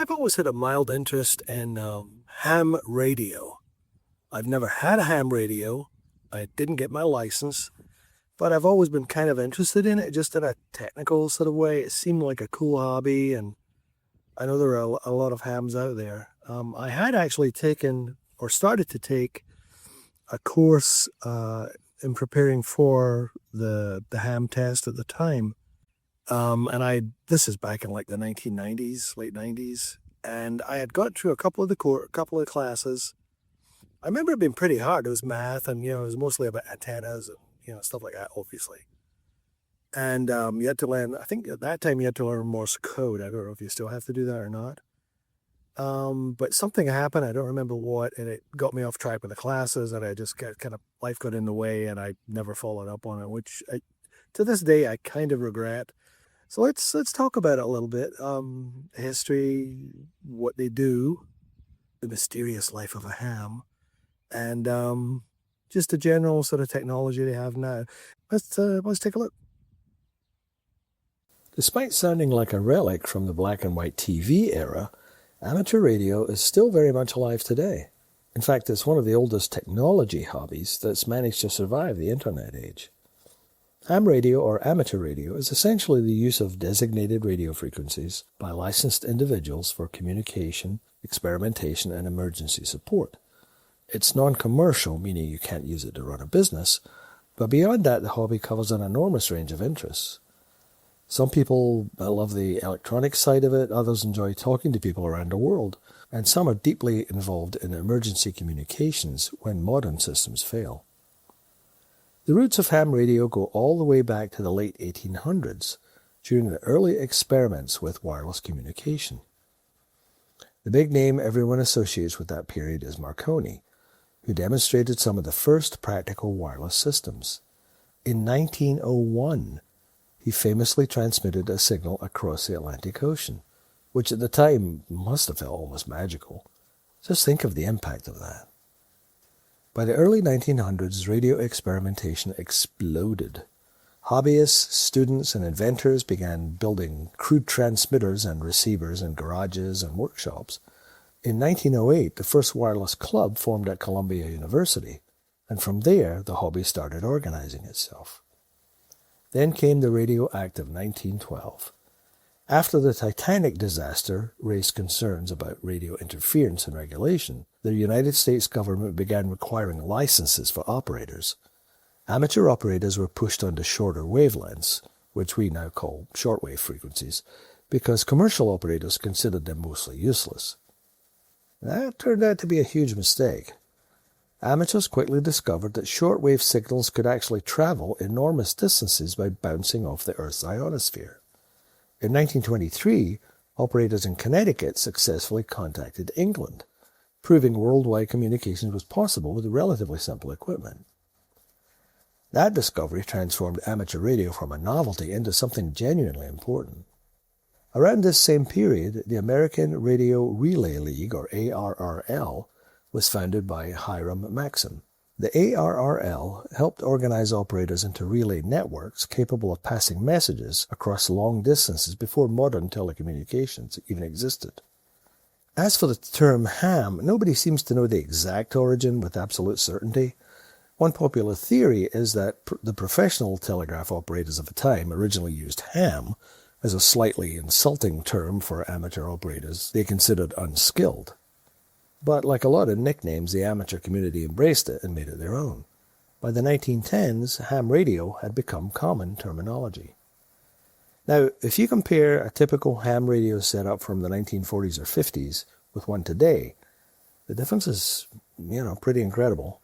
I've always had a mild interest in ham radio. I've never had a ham radio. I didn't get my license, but I've always been kind of interested in it, just in a technical sort of way. It seemed like a cool hobby, and I know there are a lot of hams out there. I had actually taken or started to take a course in preparing for the ham test at the time. This is back in like the 1990s, late 90s, and I had got through a couple of classes. I remember it being pretty hard. It was math, and it was mostly about antennas and stuff like that, obviously. And you had to learn. I think at that time you had to learn Morse code. I don't know if you still have to do that or not. But something happened. I don't remember what, and it got me off track with the classes, and I just life got in the way, and I never followed up on it, which to this day I kind of regret. So let's talk about it a little bit. History, what they do, the mysterious life of a ham, and just the general sort of technology they have now. Let's take a look. Despite sounding like a relic from the black and white TV era, amateur radio is still very much alive today. In fact, it's one of the oldest technology hobbies that's managed to survive the internet age. Ham radio or amateur radio is essentially the use of designated radio frequencies by licensed individuals for communication, experimentation, and emergency support. It's non-commercial, meaning you can't use it to run a business, but beyond that, the hobby covers an enormous range of interests. Some people love the electronic side of it, others enjoy talking to people around the world, and some are deeply involved in emergency communications when modern systems fail. The roots of ham radio go all the way back to the late 1800s, during the early experiments with wireless communication. The big name everyone associates with that period is Marconi, who demonstrated some of the first practical wireless systems. In 1901, he famously transmitted a signal across the Atlantic Ocean, which at the time must have felt almost magical. Just think of the impact of that. By the early 1900s, radio experimentation exploded. Hobbyists, students, and inventors began building crude transmitters and receivers in garages and workshops. In 1908, the first wireless club formed at Columbia University, and from there the hobby started organizing itself. Then came the Radio Act of 1912. After the Titanic disaster raised concerns about radio interference and regulation, the United States government began requiring licenses for operators. Amateur operators were pushed onto shorter wavelengths, which we now call shortwave frequencies, because commercial operators considered them mostly useless. That turned out to be a huge mistake. Amateurs quickly discovered that shortwave signals could actually travel enormous distances by bouncing off the Earth's ionosphere. In 1923, operators in Connecticut successfully contacted England, proving worldwide communications was possible with relatively simple equipment. That discovery transformed amateur radio from a novelty into something genuinely important. Around this same period, the American Radio Relay League, or ARRL, was founded by Hiram Maxim. The ARRL helped organize operators into relay networks capable of passing messages across long distances before modern telecommunications even existed. As for the term ham, nobody seems to know the exact origin with absolute certainty. One popular theory is that the professional telegraph operators of the time originally used ham as a slightly insulting term for amateur operators they considered unskilled. But like a lot of nicknames, the amateur community embraced it and made it their own. By the 1910s, ham radio had become common terminology. Now, if you compare a typical ham radio setup from the 1940s or 50s with one today, the difference is, pretty incredible.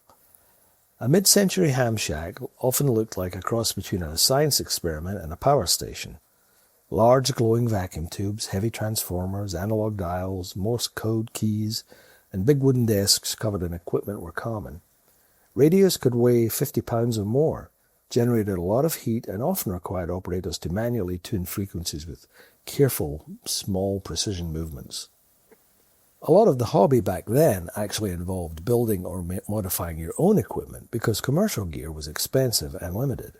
A mid-century ham shack often looked like a cross between a science experiment and a power station. Large glowing vacuum tubes, heavy transformers, analog dials, Morse code keys, and big wooden desks covered in equipment were common. Radios could weigh 50 pounds or more, generated a lot of heat, and often required operators to manually tune frequencies with careful, small precision movements. A lot of the hobby back then actually involved building or modifying your own equipment because commercial gear was expensive and limited.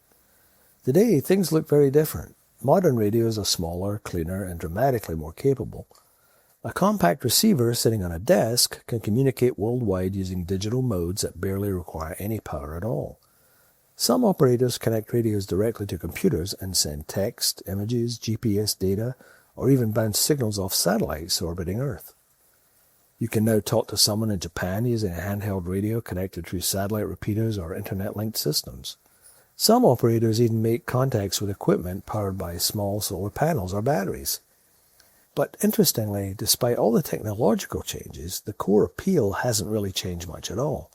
Today, things look very different. Modern radios are smaller, cleaner, and dramatically more capable. A compact receiver sitting on a desk can communicate worldwide using digital modes that barely require any power at all. Some operators connect radios directly to computers and send text, images, GPS data, or even bounce signals off satellites orbiting Earth. You can now talk to someone in Japan using a handheld radio connected through satellite repeaters or internet-linked systems. Some operators even make contacts with equipment powered by small solar panels or batteries. But interestingly, despite all the technological changes, the core appeal hasn't really changed much at all.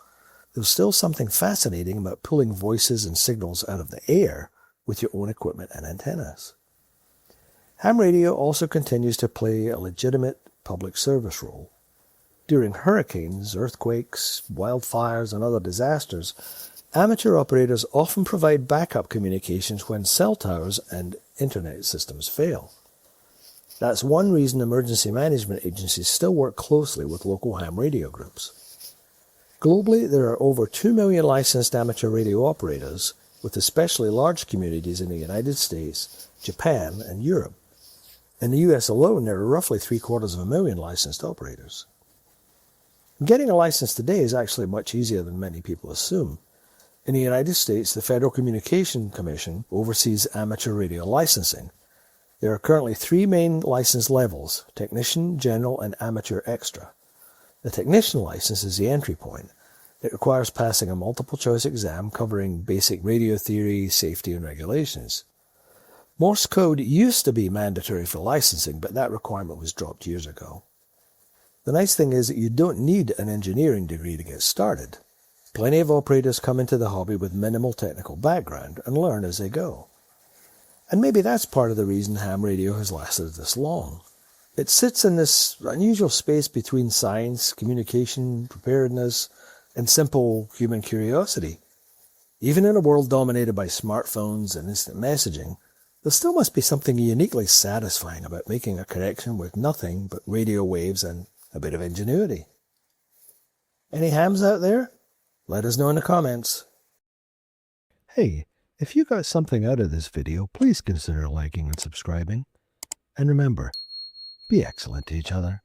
There's still something fascinating about pulling voices and signals out of the air with your own equipment and antennas. Ham radio also continues to play a legitimate public service role. During hurricanes, earthquakes, wildfires, and other disasters, amateur operators often provide backup communications when cell towers and internet systems fail. That's one reason emergency management agencies still work closely with local ham radio groups. Globally, there are over 2 million licensed amateur radio operators, with especially large communities in the United States, Japan, and Europe. In the US alone, there are roughly 750,000 licensed operators. Getting a license today is actually much easier than many people assume. In the United States, the Federal Communications Commission oversees amateur radio licensing. There are currently 3 main license levels: Technician, General, and Amateur Extra. The Technician license is the entry point. It requires passing a multiple-choice exam covering basic radio theory, safety, and regulations. Morse code used to be mandatory for licensing, but that requirement was dropped years ago. The nice thing is that you don't need an engineering degree to get started. Plenty of operators come into the hobby with minimal technical background and learn as they go. And maybe that's part of the reason ham radio has lasted this long. It sits in this unusual space between science, communication, preparedness, and simple human curiosity. Even in a world dominated by smartphones and instant messaging, there still must be something uniquely satisfying about making a connection with nothing but radio waves and a bit of ingenuity. Any hams out there? Let us know in the comments. Hey, if you got something out of this video, please consider liking and subscribing. And remember, be excellent to each other.